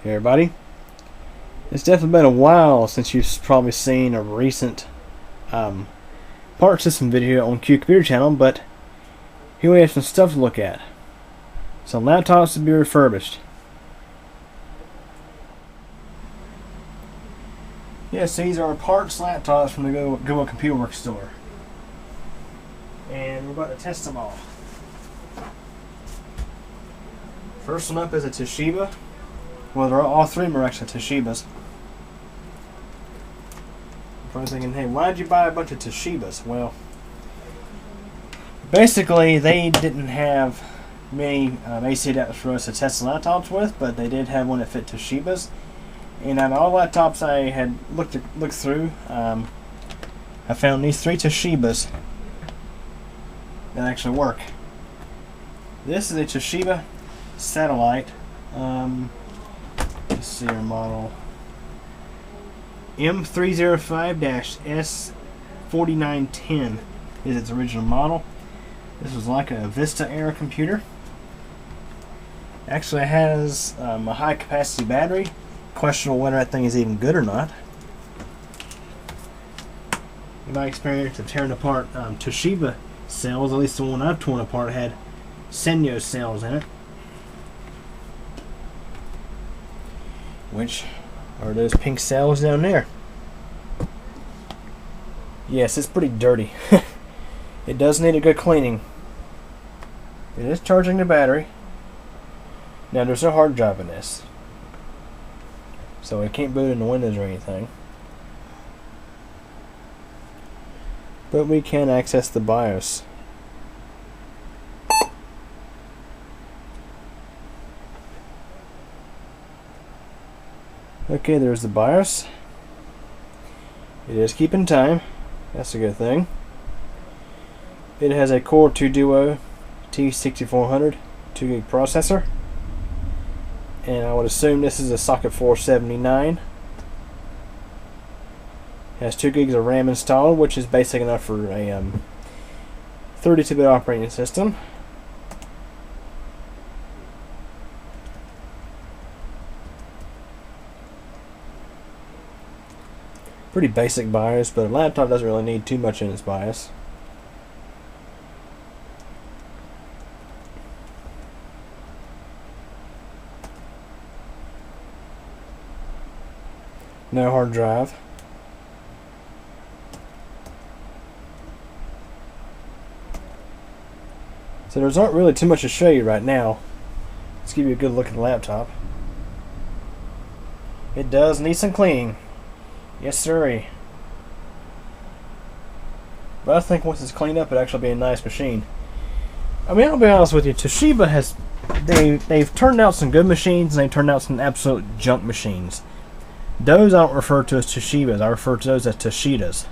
Hey everybody, it's definitely been a while since you've probably seen a recent part system video on Q Computer Channel, but here we have some stuff to look at. Some laptops to be refurbished. Yes, these are parts laptops from the Goodwill Computer Works store. And we're about to test them all. First one up is a Toshiba. Well, all three of them are actually Toshibas. I'm probably thinking, hey, why did you buy a bunch of Toshibas? Well, basically, they didn't have many AC adapters for us to test the laptops with, but they did have one that fit Toshibas. And out of all laptops I had looked through, I found these three Toshibas that actually work. This is a Toshiba Satellite. Let's see our model. M305-S4910 is its original model. This was like a Vista era computer. Actually, it has a high capacity battery. Questionable whether that thing is even good or not. In my experience of tearing apart Toshiba cells, at least the one I've torn apart had Senyo cells in it, which are those pink cells down there. Yes, it's pretty dirty. It does need a good cleaning. It is charging the battery. Now there's no hard drive in this, so it can't boot into Windows or anything. But we can access the BIOS. Okay, there's the BIOS. It is keeping time. That's a good thing. It has a Core 2 Duo T6400 2GB processor. And I would assume this is a socket 479. It has 2 gigs of RAM installed, which is basic enough for a 32-bit operating system. Pretty basic BIOS, but a laptop doesn't really need too much in its BIOS. No hard drive. So there's not really too much to show you right now. Let's give you a good look at the laptop. It does need some cleaning. Yes, sirree. But I think once it's cleaned up, it'll actually be a nice machine. I mean, I'll be honest with you, Toshiba has they've turned out some good machines and they've turned out some absolute junk machines. Those I don't refer to as Toshibas. I refer to those as Toshidas.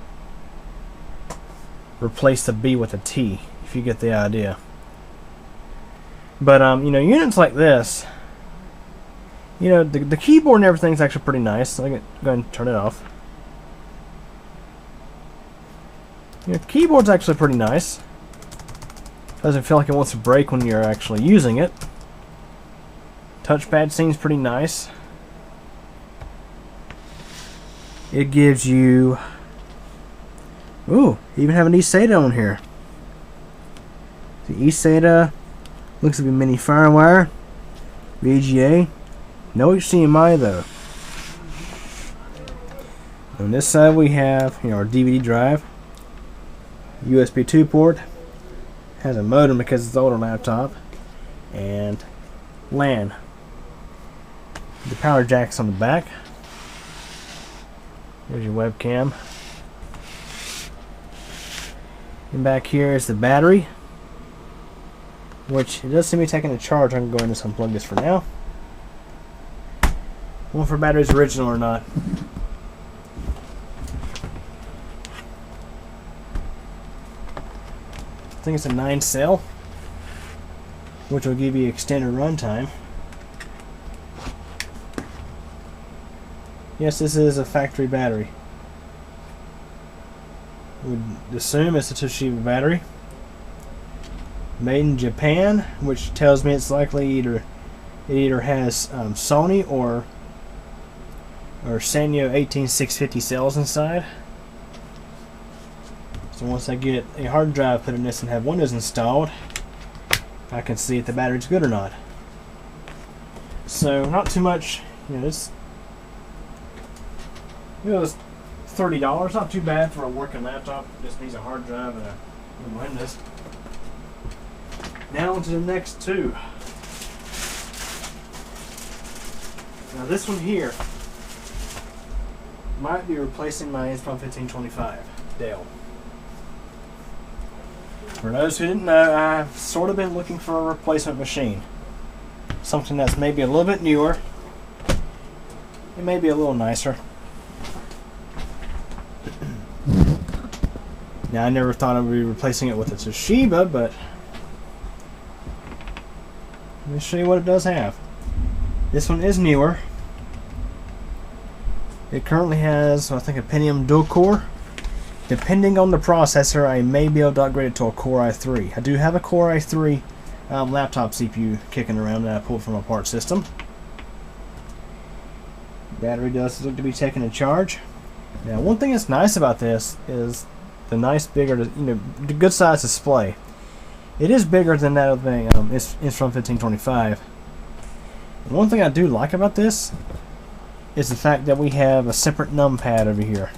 Replace the B with a T, if you get the idea. But you know, units like this, you know, the keyboard and everything's actually pretty nice. So I'm going to go ahead and turn it off. You know, the keyboard's actually pretty nice. Doesn't feel like it wants to break when you're actually using it. Touchpad seems pretty nice. It gives you... Ooh, even have an eSATA on here. The eSATA looks to be mini FireWire, VGA, no HDMI though. On this side we have, you know, our DVD drive, USB 2 port, has a modem because it's an older laptop, and LAN. The power jack's on the back. There's your webcam. And back here is the battery, which it does seem to be taking a charge. I'm going to go ahead and unplug this for now. I wonder if our battery's original or not. I think it's a 9-cell, which will give you extended runtime. Yes, this is a factory battery. Would assume it's a Toshiba battery. Made in Japan, which tells me it's likely it either has Sony or or Sanyo 18650 cells inside. So once I get a hard drive put in this and have Windows installed, I can see if the battery's good or not. So not too much, this it's $30, not too bad for a working laptop. Just needs a hard drive and a Windows. Now on to the next two. Now this one here might be replacing my Inspiron 1525 Dell. For those who didn't know, I've sort of been looking for a replacement machine. Something that's maybe a little bit newer. It may be a little nicer. Now I never thought I would be replacing it with a Toshiba, but let me show you what it does have. This one is newer. It currently has, I think, a Pentium dual core. Depending on the processor, I may be able to upgrade it to a Core i3. I do have a Core i3 laptop CPU kicking around that I pulled from a part system. Battery does look to be taking a charge. Now, one thing that's nice about this is the nice bigger, the good size display. It is bigger than that of the Inspiron 1525. And one thing I do like about this is the fact that we have a separate numpad over here.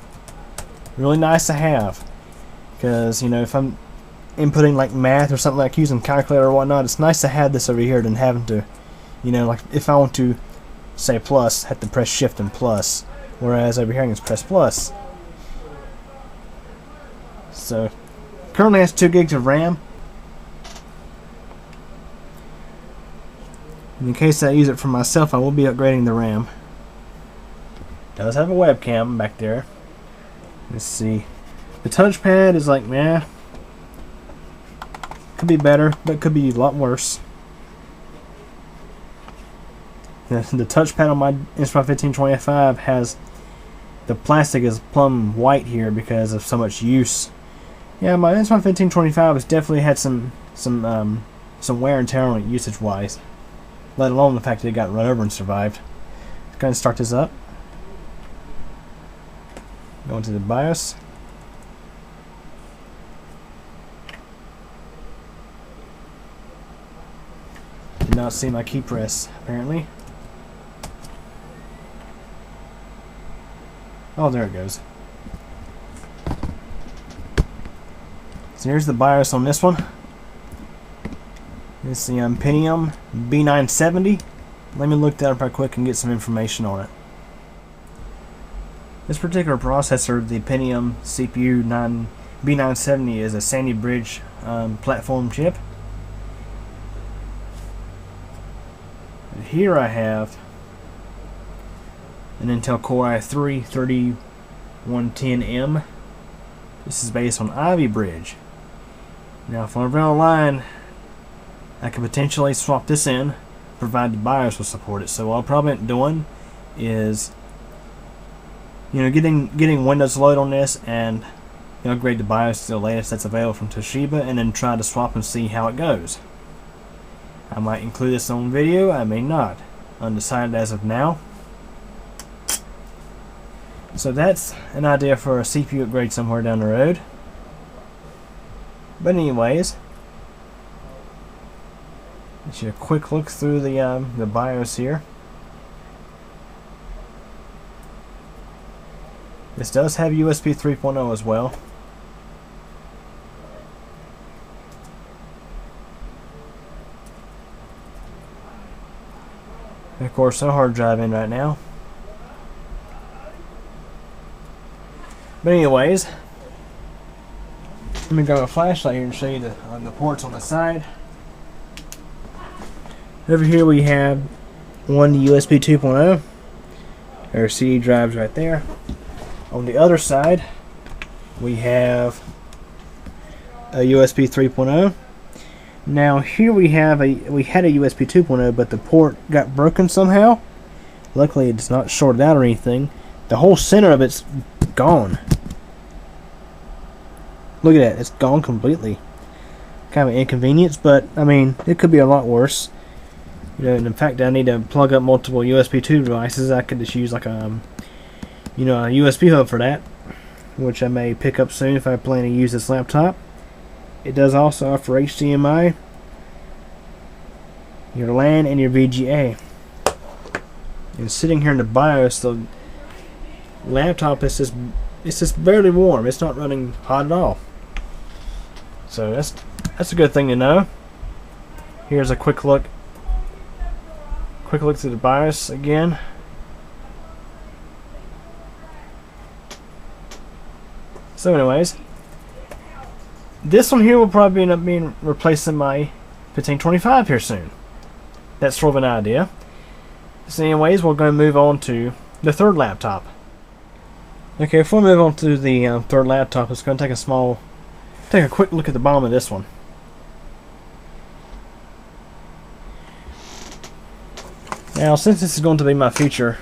Really nice to have, because if I'm inputting like math or something, like using calculator or whatnot, it's nice to have this over here than having to, like if I want to say plus, have to press shift and plus, whereas over here I can just press plus. So currently has 2 gigs of RAM. In case I use it for myself, I will be upgrading the RAM. It does have a webcam back there. Let's see. The touchpad is like, could be better, but could be a lot worse. The touchpad on my Inspiron 1525 has, the plastic is plumb white here because of so much use. Yeah, my Inspiron 1525 has definitely had some wear and tear on it usage-wise. Let alone the fact that it got run over and survived. Let's go ahead and start this up. Go into the BIOS. Did not see my key press, apparently. Oh, there it goes. So here's the BIOS on this one. It's the Pentium B970. Let me look that up right quick and get some information on it. This particular processor, the Pentium CPU B970, is a Sandy Bridge platform chip. And here I have an Intel Core i3 3110M. This is based on Ivy Bridge. Now, if I'm online, I could potentially swap this in, provided the BIOS will support it. So what I'll probably end up doing is, getting Windows load on this and upgrade the BIOS to the latest that's available from Toshiba, and then try to swap and see how it goes. I might include this on video, I may not. Undecided as of now. So that's an idea for a CPU upgrade somewhere down the road. But anyways, let's get a quick look through the BIOS here. This does have USB 3.0 as well. And of course, no hard drive in right now. But anyways, let me grab a flashlight here and show you the ports on the side. Over here we have one USB 2.0. There are CD drives right there. On the other side, we have a USB 3.0. Now here we had a USB 2.0, but the port got broken somehow. Luckily, it's not shorted out or anything. The whole center of it's gone. Look at that, it's gone completely. Kind of an inconvenience, but I mean, it could be a lot worse. And in fact, I need to plug up multiple USB 2 devices. I could just use like a a USB hub for that, which I may pick up soon if I plan to use this laptop. It does also offer HDMI, your LAN, and your VGA. And sitting here in the BIOS, the laptop is just barely warm. It's not running hot at all. So that's a good thing to know. Here's a quick look through the BIOS again. So anyways, this one here will probably end up being replacing my 1525 here soon. That's sort of an idea. So anyways, we're going to move on to the third laptop. Okay, before we move on to the third laptop, it's going to take a quick look at the bottom of this one. Now, since this is going to be my future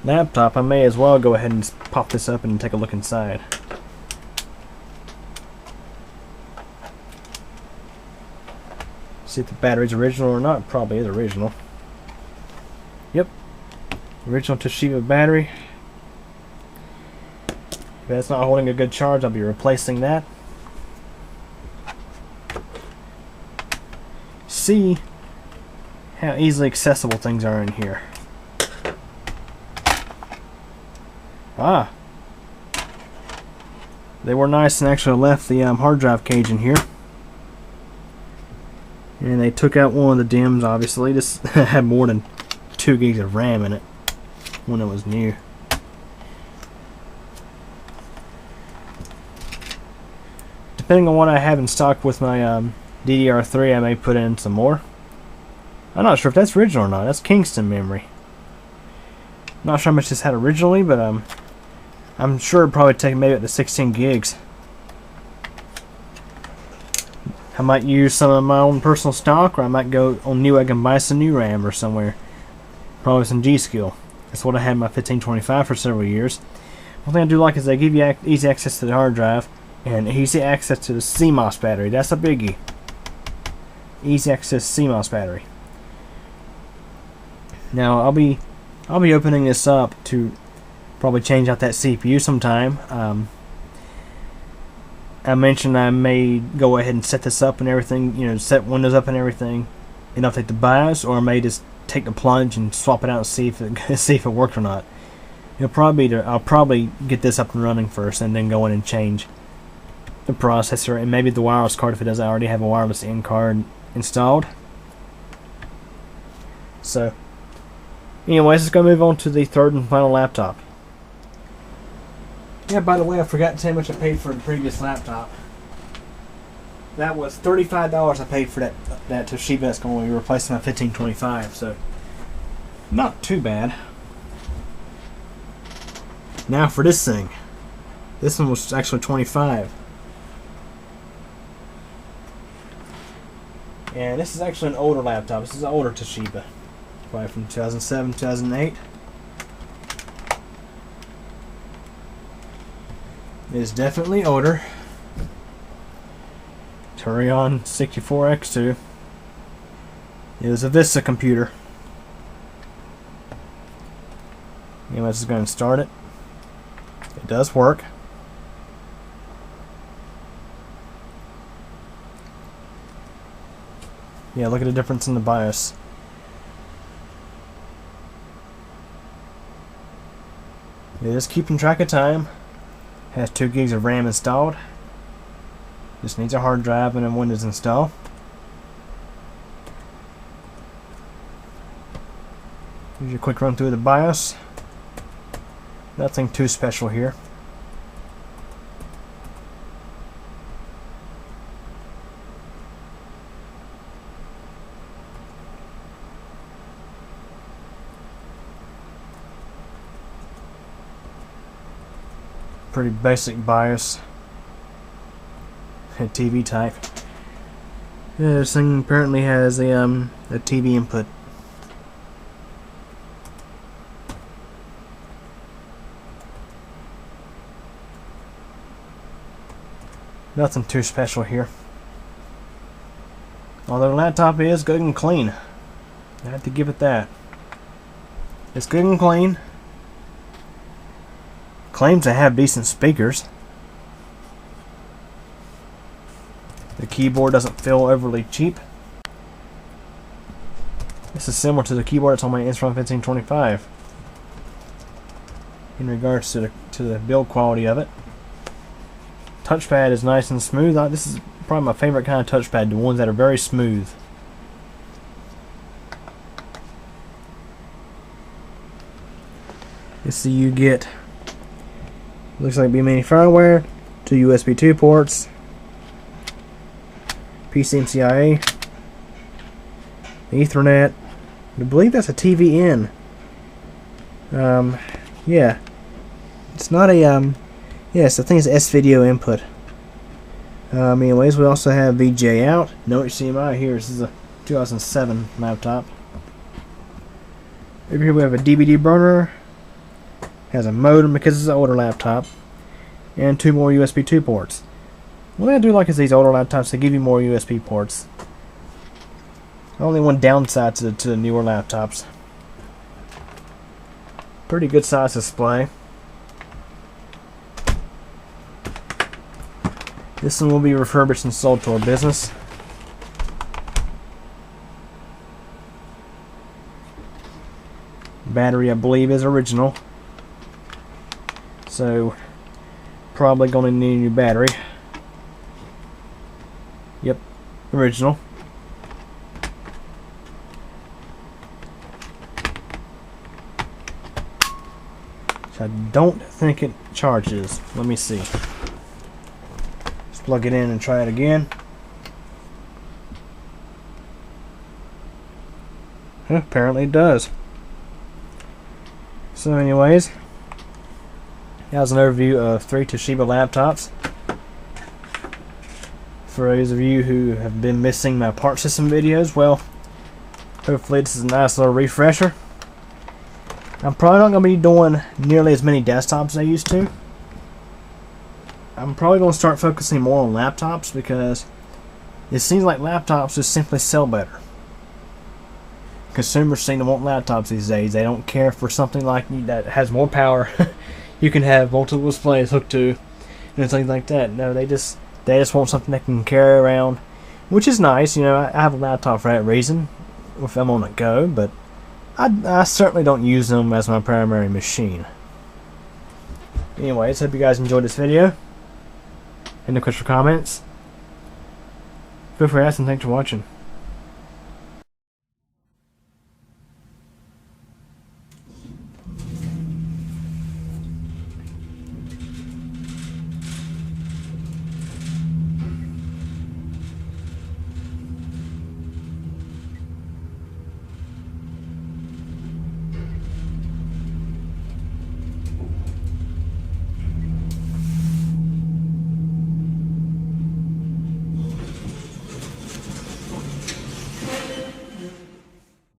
laptop, I may as well go ahead and pop this up and take a look inside. See if the battery's original or not. Probably is original. Yep. Original Toshiba battery. If that's not holding a good charge, I'll be replacing that. See how easily accessible things are in here. Ah, they were nice and actually left the hard drive cage in here, and they took out one of the DIMMs. Obviously, this had more than 2 gigs of RAM in it when it was new. Depending on what I have in stock with my DDR3, I may put in some more. I'm not sure if that's original or not. That's Kingston memory. Not sure how much this had originally, but I'm sure it'd probably take maybe up to 16 gigs. I might use some of my own personal stock, or I might go on Newegg and buy some new RAM or somewhere. Probably some G-Skill. That's what I had in my 1525 for several years. One thing I do like is they give you easy access to the hard drive and easy access to the CMOS battery. That's a biggie. Easy access CMOS battery. Now I'll be opening this up to probably change out that CPU sometime. I mentioned I may go ahead and set this up and everything, set Windows up and everything, and update the BIOS, or I may just take the plunge and swap it out and see if it worked or not. I'll probably get this up and running first, and then go in and change the processor and maybe the wireless card if it doesn't already have a wireless in card installed. So, anyways, let's go move on to the third and final laptop. Yeah, by the way, I forgot to tell you how much I paid for the previous laptop. That was $35 I paid for that Toshiba that's going to be replacing my 1525, so not too bad. Now for this thing. This one was actually $25. And this is actually an older laptop. This is an older Toshiba. Probably from 2007, 2008. It is definitely older. Turion 64X2. It was a Vista computer. Anyways, just going to start it. It does work. Yeah, look at the difference in the BIOS. It is keeping track of time. Has 2 gigs of RAM installed. Just needs a hard drive and a Windows install. Here's your quick run through the BIOS. Nothing too special here. Pretty basic BIOS. A TV type. Yeah, this thing apparently has a TV input. Nothing too special here. Although the laptop is good and clean. I have to give it that. It's good and clean. claims to have decent speakers. The keyboard doesn't feel overly cheap. This is similar to the keyboard that's on my Inspiron 1525 in regards to the build quality of it. Touchpad is nice and smooth. This is probably my favorite kind of touchpad, the ones that are very smooth. Let's see, you get, looks like B-mini firmware, 2 USB 2 ports, PCMCIA, Ethernet. I believe that's a TV in. Yeah, it's not a yes, I think it's S-video input. Anyways, we also have VGA out. No HDMI here. This is a 2007 laptop. Over here we have a DVD burner. Has a modem because it's an older laptop, and 2 more USB 2 ports. What I do like is these older laptops, they give you more USB ports. Only one downside to the newer laptops. Pretty good size display. This one will be refurbished and sold to our business. Battery, I believe, is original. So, probably going to need a new battery. Yep, original. So I don't think it charges. Let me see. Let's plug it in and try it again. Apparently it does. So anyways, that was an overview of 3 Toshiba laptops. For those of you who have been missing my part system videos, well, hopefully this is a nice little refresher. I'm probably not going to be doing nearly as many desktops as I used to. I'm probably going to start focusing more on laptops because it seems like laptops just simply sell better. Consumers seem to want laptops these days. They don't care for something like that has more power. You can have multiple displays hooked to and things like that. No, they just want something they can carry around, which is nice. You know, I have a laptop for that reason if I'm on the go, but I certainly don't use them as my primary machine. Anyways, hope you guys enjoyed this video. Any questions or comments? Feel free to ask, and thanks for watching.